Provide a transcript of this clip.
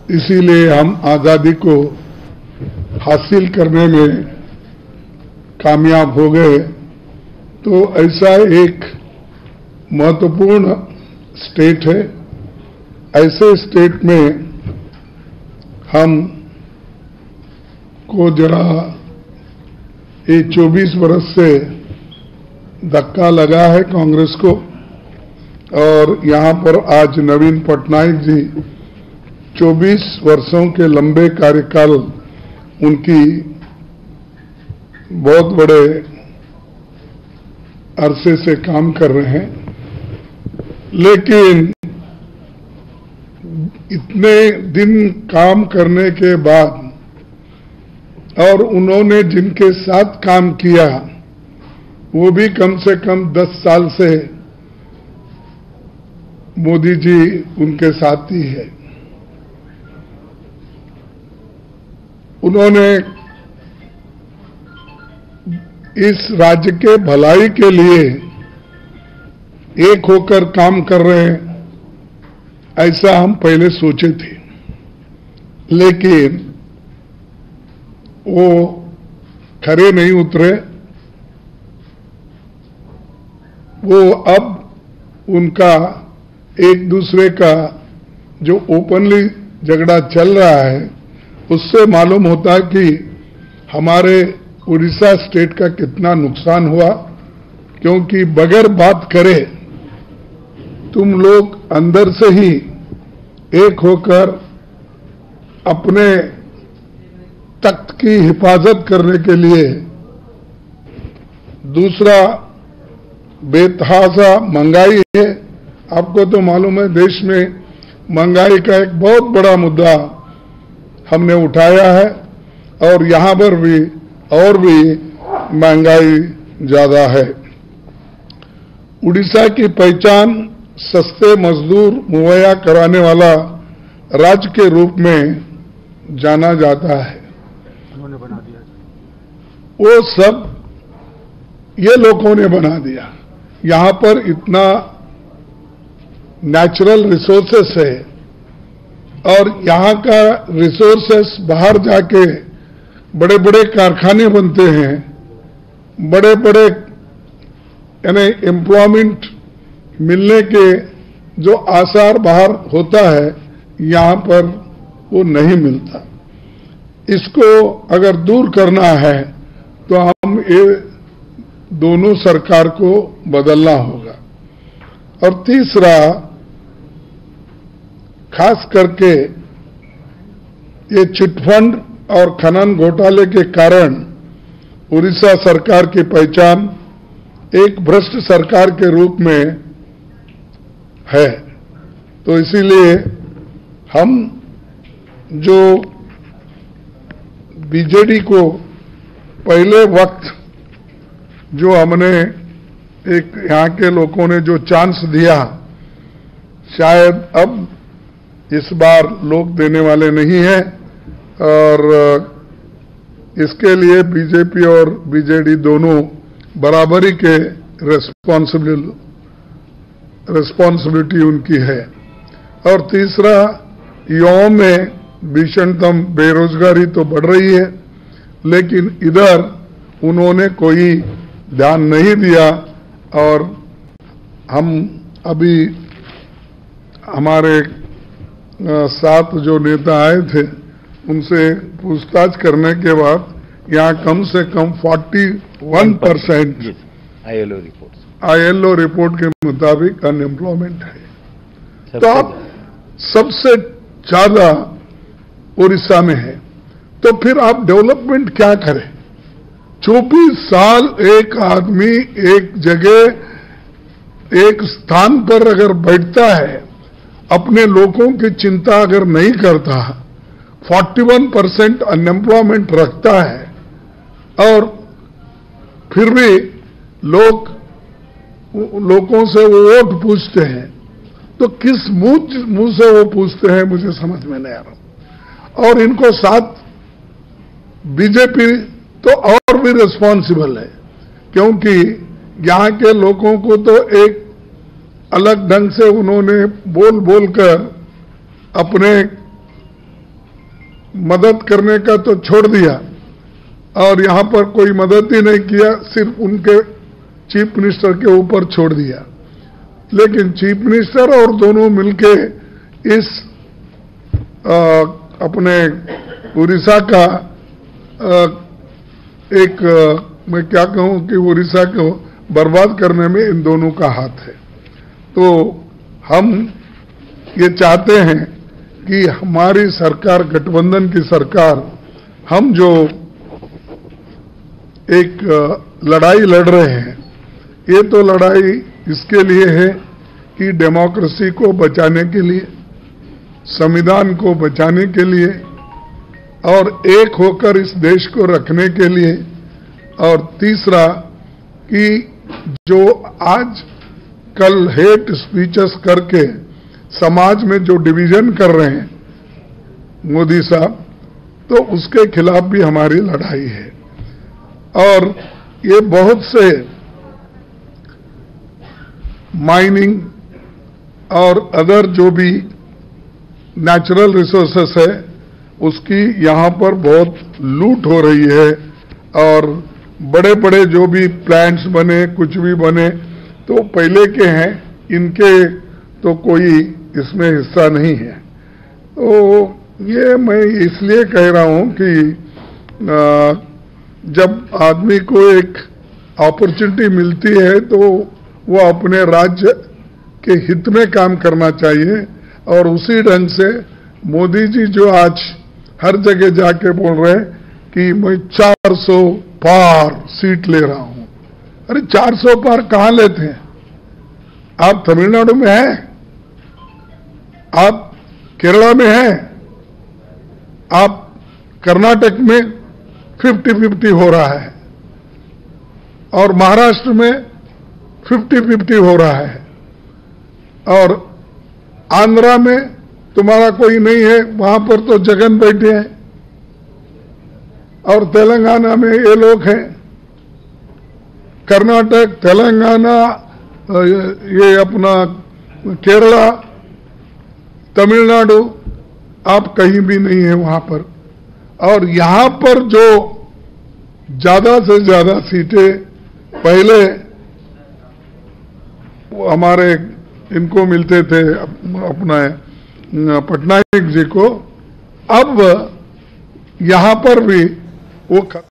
इसीलिए हम आज़ादी को हासिल करने में कामयाब हो गए। तो ऐसा एक महत्वपूर्ण स्टेट है, ऐसे स्टेट में हम को जरा ये 24 वर्ष से धक्का लगा है कांग्रेस को, और यहाँ पर आज नवीन पटनायक जी 24 वर्षों के लंबे कार्यकाल उनकी बहुत बड़े अरसे से काम कर रहे हैं, लेकिन इतने दिन काम करने के बाद और उन्होंने जिनके साथ काम किया वो भी कम से कम 10 साल से मोदी जी उनके साथ ही है। उन्होंने इस राज्य के भलाई के लिए एक होकर काम कर रहे हैं, ऐसा हम पहले सोचे थे, लेकिन वो खरे नहीं उतरे। वो अब उनका एक दूसरे का जो ओपनली झगड़ा चल रहा है उससे मालूम होता है कि हमारे उड़ीसा स्टेट का कितना नुकसान हुआ, क्योंकि बगैर बात करे तुम लोग अंदर से ही एक होकर अपने तख्त की हिफाजत करने के लिए, दूसरा बेतहाशा महंगाई है। आपको तो मालूम है देश में महंगाई का एक बहुत बड़ा मुद्दा हमने उठाया है, और यहां पर भी और भी महंगाई ज्यादा है। उड़ीसा की पहचान सस्ते मजदूर मुहैया कराने वाला राज्य के रूप में जाना जाता है। उन्होंने बना दिया, वो सब ये लोगों ने बना दिया। यहां पर इतना नेचुरल रिसोर्सेस है, और यहां का रिसोर्सेस बाहर जाके बड़े बड़े कारखाने बनते हैं, बड़े बड़े यानी एम्प्लॉयमेंट मिलने के जो आसार बाहर होता है, यहां पर वो नहीं मिलता। इसको अगर दूर करना है तो हम ये दोनों सरकार को बदलना होगा। और तीसरा, खास करके ये चिटफंड और खनन घोटाले के कारण उड़ीसा सरकार की पहचान एक भ्रष्ट सरकार के रूप में है। तो इसीलिए हम जो बीजेडी को पहले वक्त जो हमने एक यहाँ के लोगों ने जो चांस दिया, शायद अब इस बार लोग देने वाले नहीं हैं, और इसके लिए बीजेपी और बीजेडी दोनों बराबरी के रिस्पॉन्सिबिलिटी उनकी है। और तीसरा, युवाओं में भीषणतम बेरोजगारी तो बढ़ रही है, लेकिन इधर उन्होंने कोई ध्यान नहीं दिया। और हम अभी हमारे साथ जो नेता आए थे उनसे पूछताछ करने के बाद यहाँ कम से कम 41% ILO रिपोर्ट के मुताबिक अनएम्प्लॉयमेंट है। तो आप सबसे ज्यादा उड़ीसा में है, तो फिर आप डेवलपमेंट क्या करें? 24 साल एक आदमी एक जगह एक स्थान पर अगर बैठता है, अपने लोगों की चिंता अगर नहीं करता, 41% अनएम्प्लॉयमेंट रखता है, और फिर भी लोगों से वो वोट पूछते हैं, तो किस मुंह से वो पूछते हैं मुझे समझ में नहीं आ रहा। और इनको साथ बीजेपी तो और भी रिस्पॉन्सिबल है, क्योंकि यहाँ के लोगों को तो एक अलग ढंग से उन्होंने बोल बोलकर अपने मदद करने का तो छोड़ दिया और यहां पर कोई मदद ही नहीं किया, सिर्फ उनके चीफ मिनिस्टर के ऊपर छोड़ दिया। लेकिन चीफ मिनिस्टर और दोनों मिलके इस अपने उड़ीसा का मैं क्या कहूं कि उड़ीसा को बर्बाद करने में इन दोनों का हाथ है। तो हम ये चाहते हैं कि हमारी सरकार, गठबंधन की सरकार, हम जो एक लड़ाई लड़ रहे हैं, ये तो लड़ाई इसके लिए है कि डेमोक्रेसी को बचाने के लिए, संविधान को बचाने के लिए और एक होकर इस देश को रखने के लिए, और तीसरा कि जो आज कल हेट स्पीचेस करके समाज में जो डिवीजन कर रहे हैं मोदी साहब, तो उसके खिलाफ भी हमारी लड़ाई है। और ये बहुत से माइनिंग और अदर जो भी नेचुरल रिसोर्सेस है, उसकी यहाँ पर बहुत लूट हो रही है और बड़े बड़े जो भी प्लांट्स बने, कुछ भी बने, तो पहले के हैं, इनके तो कोई इसमें हिस्सा नहीं है। तो ये मैं इसलिए कह रहा हूं कि जब आदमी को एक अपॉर्चुनिटी मिलती है तो वो अपने राज्य के हित में काम करना चाहिए। और उसी ढंग से मोदी जी जो आज हर जगह जाके बोल रहे हैं कि मैं 400 पार सीट ले रहा हूं। अरे 400 पार कहां लेते हैं? आप तमिलनाडु में हैं, आप केरला में हैं, आप कर्नाटक में 50-50 हो रहा है और महाराष्ट्र में 50-50 हो रहा है और आंध्रा में तुम्हारा कोई नहीं है, वहां पर तो जगन बैठे हैं, और तेलंगाना में ये लोग हैं। कर्नाटक, तेलंगाना, ये अपना केरला, तमिलनाडु, आप कहीं भी नहीं है वहां पर। और यहां पर जो ज्यादा से ज्यादा सीटें पहले हमारे इनको मिलते थे, अपना पटनायक जी को, अब यहां पर भी वो